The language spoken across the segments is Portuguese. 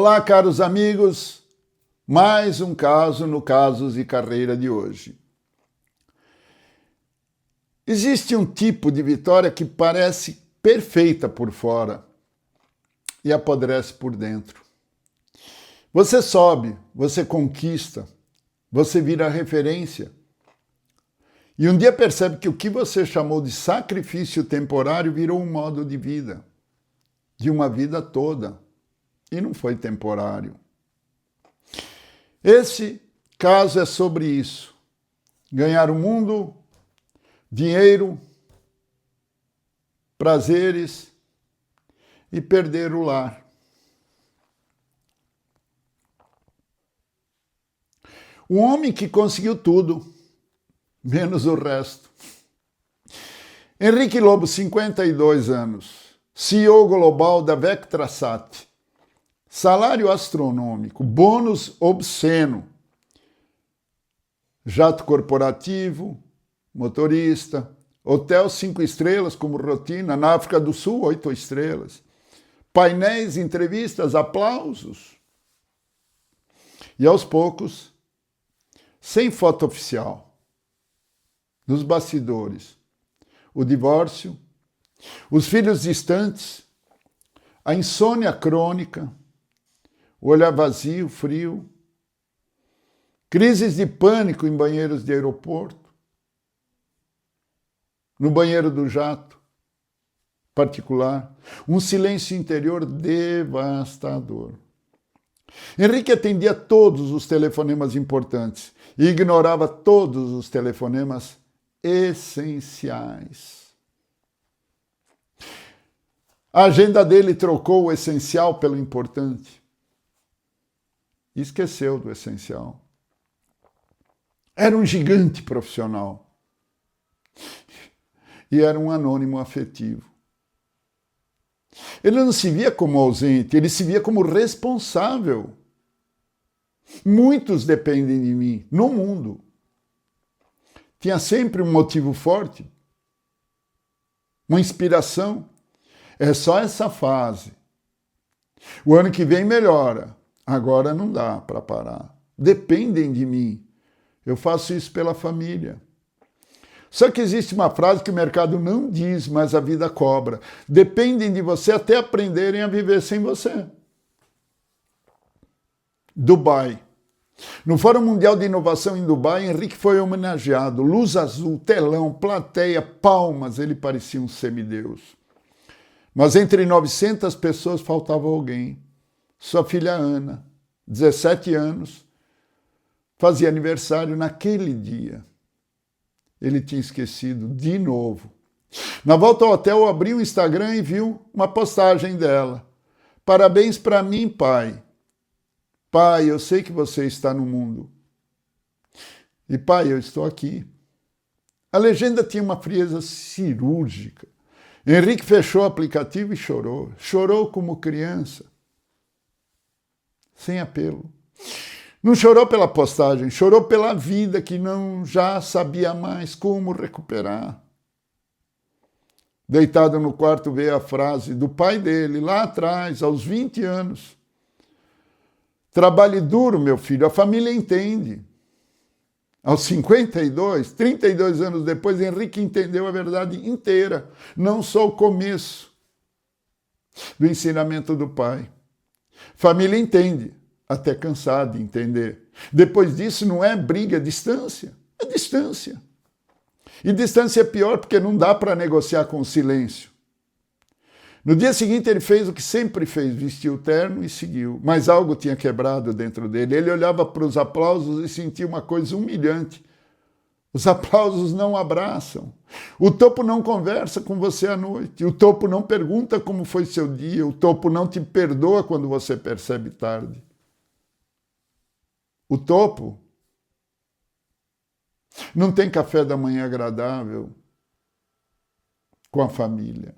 Olá, caros amigos, mais um caso no Casos e Carreira de hoje. Existe um tipo de vitória que parece perfeita por fora e apodrece por dentro. Você sobe, você conquista, você vira referência. E um dia percebe que o que você chamou de sacrifício temporário virou um modo de vida, de uma vida toda, e não foi temporário. Esse caso é sobre isso. Ganhar o mundo, dinheiro, prazeres e perder o lar. Um homem que conseguiu tudo, menos o resto. Henrique Lobo, 52 anos, CEO global da Vectrasat. Salário astronômico, bônus obsceno, jato corporativo, motorista, hotel 5 estrelas como rotina, na África do Sul 8 estrelas, painéis, entrevistas, aplausos. E aos poucos, sem foto oficial, nos bastidores, o divórcio, os filhos distantes, a insônia crônica, o olhar vazio, frio, crises de pânico em banheiros de aeroporto, no banheiro do jato particular, um silêncio interior devastador. Henrique atendia todos os telefonemas importantes e ignorava todos os telefonemas essenciais. A agenda dele trocou o essencial pelo importante. E esqueceu do essencial. Era um gigante profissional. E era um anônimo afetivo. Ele não se via como ausente, ele se via como responsável. Muitos dependem de mim, no mundo. Tinha sempre um motivo forte, uma inspiração. É só essa fase. O ano que vem melhora. Agora não dá para parar. Dependem de mim. Eu faço isso pela família. Só que existe uma frase que o mercado não diz, mas a vida cobra. Dependem de você até aprenderem a viver sem você. Dubai. No Fórum Mundial de Inovação em Dubai, Henrique foi homenageado. Luz azul, telão, plateia, palmas. Ele parecia um semideus. Mas entre 900 pessoas faltava alguém. Sua filha Ana, 17 anos, fazia aniversário naquele dia. Ele tinha esquecido de novo. Na volta ao hotel, abriu o Instagram e viu uma postagem dela. Parabéns para mim, pai. Pai, eu sei que você está no mundo. E pai, eu estou aqui. A legenda tinha uma frieza cirúrgica. Henrique fechou o aplicativo e chorou. Chorou como criança. Sem apelo. Não chorou pela postagem, chorou pela vida que não já sabia mais como recuperar. Deitado no quarto veio a frase do pai dele, lá atrás, aos 20 anos. Trabalhe duro, meu filho, a família entende. Aos 52, 32 anos depois, Henrique entendeu a verdade inteira, não só o começo do ensinamento do pai. Família entende, até cansar de entender. Depois disso não é briga, é distância. É distância. E distância é pior porque não dá para negociar com o silêncio. No dia seguinte ele fez o que sempre fez, vestiu o terno e seguiu. Mas algo tinha quebrado dentro dele. Ele olhava para os aplausos e sentia uma coisa humilhante. Os aplausos não abraçam. O topo não conversa com você à noite. O topo não pergunta como foi seu dia. O topo não te perdoa quando você percebe tarde. O topo não tem café da manhã agradável com a família.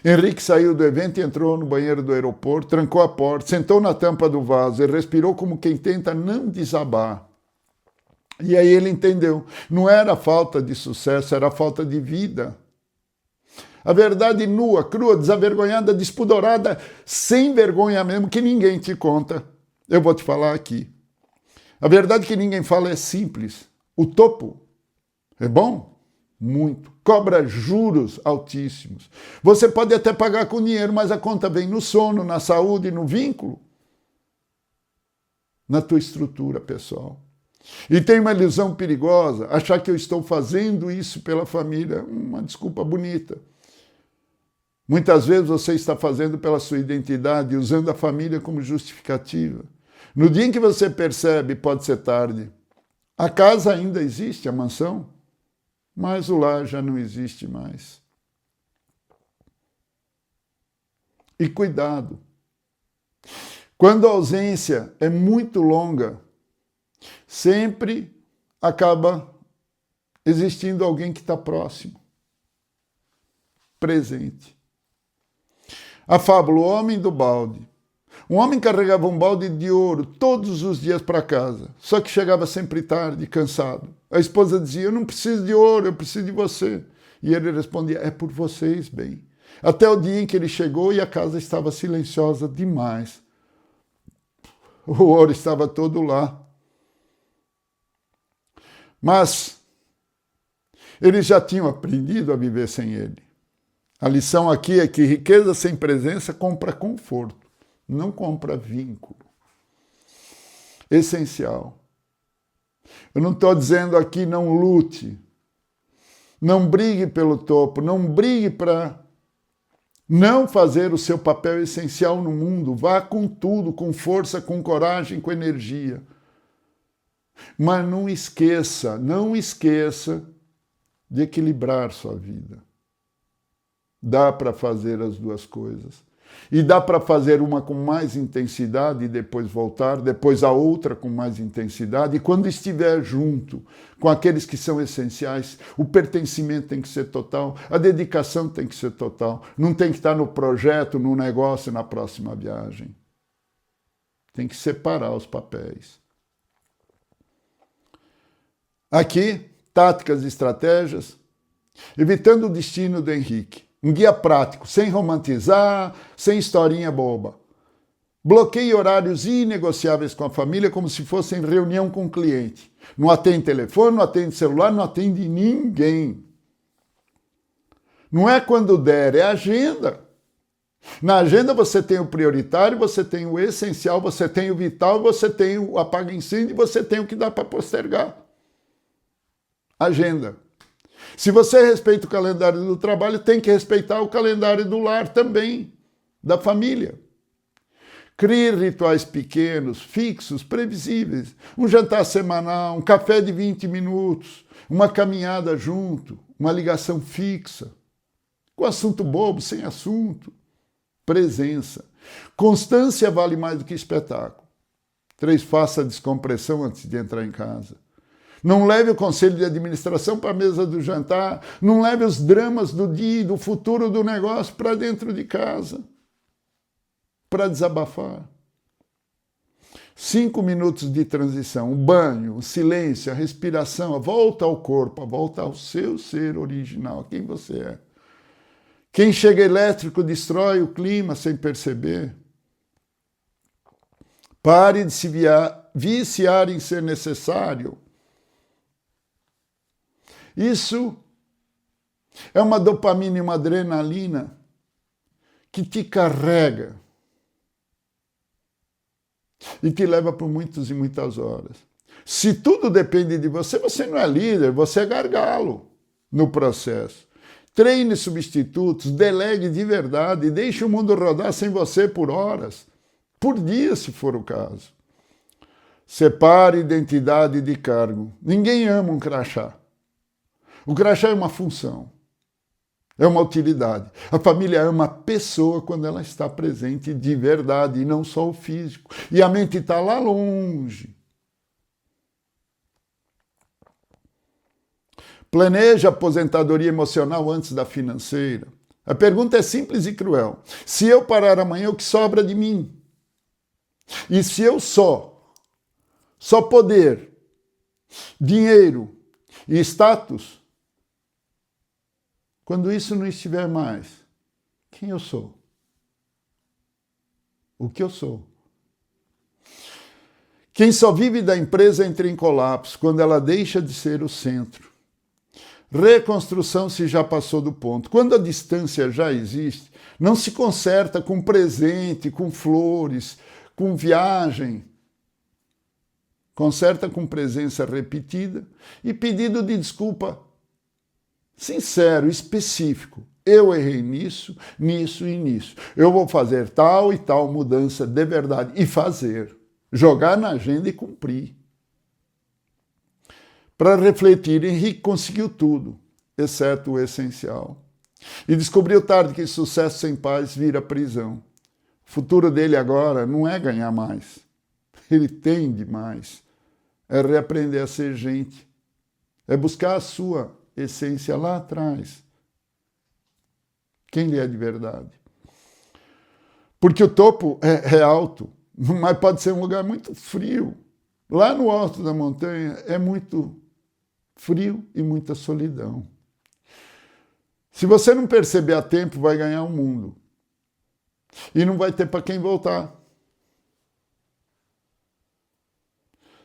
Henrique saiu do evento e entrou no banheiro do aeroporto, trancou a porta, sentou na tampa do vaso e respirou como quem tenta não desabar. E aí ele entendeu, não era falta de sucesso, era falta de vida. A verdade nua, crua, desavergonhada, despudorada, sem vergonha mesmo, que ninguém te conta. Eu vou te falar aqui. A verdade que ninguém fala é simples. O topo é bom? Muito. Cobra juros altíssimos. Você pode até pagar com dinheiro, mas a conta vem no sono, na saúde, no vínculo, na tua estrutura pessoal. E tem uma ilusão perigosa, achar que eu estou fazendo isso pela família. Uma desculpa bonita. Muitas vezes você está fazendo pela sua identidade, usando a família como justificativa. No dia em que você percebe, pode ser tarde. A casa ainda existe, a mansão, mas o lar já não existe mais. E cuidado. Quando a ausência é muito longa, sempre acaba existindo alguém que está próximo, presente. A fábula, o homem do balde. Um homem carregava um balde de ouro todos os dias para casa, só que chegava sempre tarde, cansado. A esposa dizia, eu não preciso de ouro, eu preciso de você. E ele respondia, é por vocês, bem. Até o dia em que ele chegou e a casa estava silenciosa demais. O ouro estava todo lá. Mas eles já tinham aprendido a viver sem ele. A lição aqui é que riqueza sem presença compra conforto, não compra vínculo. Essencial. Eu não estou dizendo aqui não lute, não brigue pelo topo, não brigue para não fazer o seu papel essencial no mundo. Vá com tudo, com força, com coragem, com energia. Mas não esqueça de equilibrar sua vida. Dá para fazer as duas coisas. E dá para fazer uma com mais intensidade e depois voltar, depois a outra com mais intensidade. E quando estiver junto com aqueles que são essenciais, o pertencimento tem que ser total, a dedicação tem que ser total. Não tem que estar no projeto, no negócio, na próxima viagem. Tem que separar os papéis. Aqui, táticas e estratégias, evitando o destino do Henrique. Um guia prático, sem romantizar, sem historinha boba. Bloqueie horários inegociáveis com a família como se fossem reunião com o cliente. Não atende telefone, não atende celular, não atende ninguém. Não é quando der, é agenda. Na agenda você tem o prioritário, você tem o essencial, você tem o vital, você tem o apaga-incêndio e você tem o que dá para postergar. Agenda. Se você respeita o calendário do trabalho, tem que respeitar o calendário do lar também, da família. Crie rituais pequenos, fixos, previsíveis. Um jantar semanal, um café de 20 minutos, uma caminhada junto, uma ligação fixa. Com assunto bobo, sem assunto. Presença. Constância vale mais do que espetáculo. 3, faça a descompressão antes de entrar em casa. Não leve o conselho de administração para a mesa do jantar. Não leve os dramas do dia e do futuro do negócio para dentro de casa. Para desabafar. 5 minutos de transição. O banho, o silêncio, a respiração, a volta ao corpo, a volta ao seu ser original, quem você é. Quem chega elétrico destrói o clima sem perceber. Pare de se viciar em ser necessário. Isso é uma dopamina e uma adrenalina que te carrega e te leva por muitas e muitas horas. Se tudo depende de você, você não é líder, você é gargalo no processo. Treine substitutos, delegue de verdade, deixe o mundo rodar sem você por horas, por dia, se for o caso. Separe identidade de cargo. Ninguém ama um crachá. O crachá é uma função, é uma utilidade. A família ama a pessoa quando ela está presente de verdade, e não só o físico. E a mente está lá longe. Planeje a aposentadoria emocional antes da financeira. A pergunta é simples e cruel. Se eu parar amanhã, o que sobra de mim? E se eu só poder, dinheiro e status, Quando isso não estiver mais, quem eu sou? O que eu sou? Quem só vive da empresa entra em colapso quando ela deixa de ser o centro. Reconstrução se já passou do ponto. Quando a distância já existe, não se conserta com presente, com flores, com viagem. Conserta com presença repetida e pedido de desculpa sincero, específico. Eu errei nisso, nisso e nisso. Eu vou fazer tal e tal mudança de verdade. E fazer. Jogar na agenda e cumprir. Para refletir, Henrique conseguiu tudo, exceto o essencial. E descobriu tarde que sucesso sem paz vira prisão. O futuro dele agora não é ganhar mais. Ele tem demais. É reaprender a ser gente. É buscar a sua essência lá atrás. Quem ele é de verdade. Porque o topo é alto, mas pode ser um lugar muito frio. Lá no alto da montanha é muito frio e muita solidão. Se você não perceber a tempo, vai ganhar o mundo. E não vai ter para quem voltar.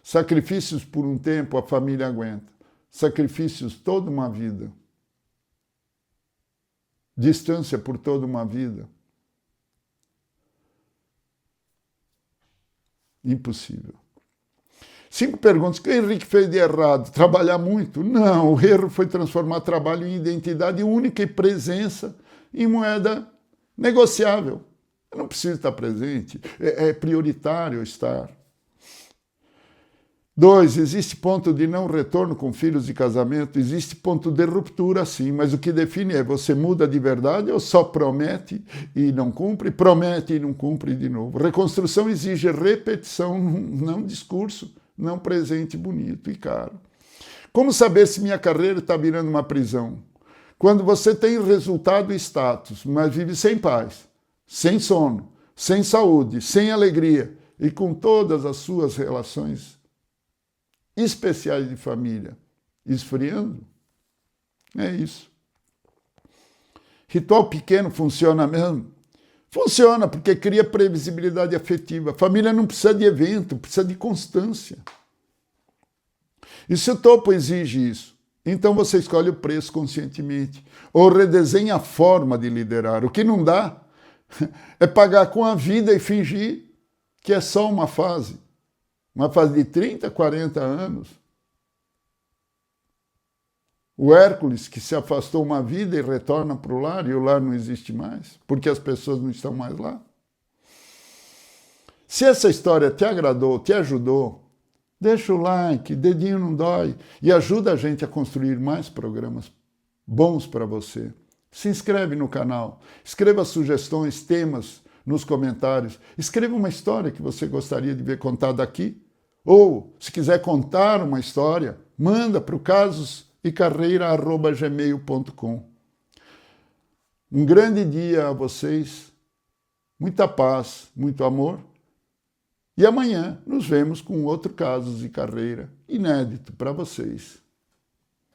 Sacrifícios por um tempo a família aguenta. Sacrifícios toda uma vida. Distância por toda uma vida. Impossível. 5 perguntas. O que o Henrique fez de errado? Trabalhar muito? Não, o erro foi transformar trabalho em identidade única e presença em moeda negociável. Eu não preciso estar presente, é prioritário estar. 2, existe ponto de não retorno com filhos de casamento? Existe ponto de ruptura, sim, mas o que define é você muda de verdade ou só promete e não cumpre, promete e não cumpre de novo. Reconstrução exige repetição, não discurso, não presente bonito e caro. Como saber se minha carreira está virando uma prisão? Quando você tem resultado e status, mas vive sem paz, sem sono, sem saúde, sem alegria e com todas as suas relações especiais de família esfriando, é isso. Ritual pequeno funciona mesmo? Funciona porque cria previsibilidade afetiva. A família não precisa de evento, precisa de constância. E se o topo exige isso, então você escolhe o preço conscientemente ou redesenha a forma de liderar. O que não dá é pagar com a vida e fingir que é só uma fase de 30, 40 anos. O Hércules, que se afastou uma vida e retorna para o lar, e o lar não existe mais, porque as pessoas não estão mais lá. Se essa história te agradou, te ajudou, deixa o like, dedinho não dói, e ajuda a gente a construir mais programas bons para você. Se inscreve no canal, escreva sugestões, temas nos comentários, escreva uma história que você gostaria de ver contada aqui, ou, se quiser contar uma história, manda para o casosecarreira@gmail.com. Um grande dia a vocês, muita paz, muito amor, e amanhã nos vemos com outro Casos e Carreira inédito para vocês.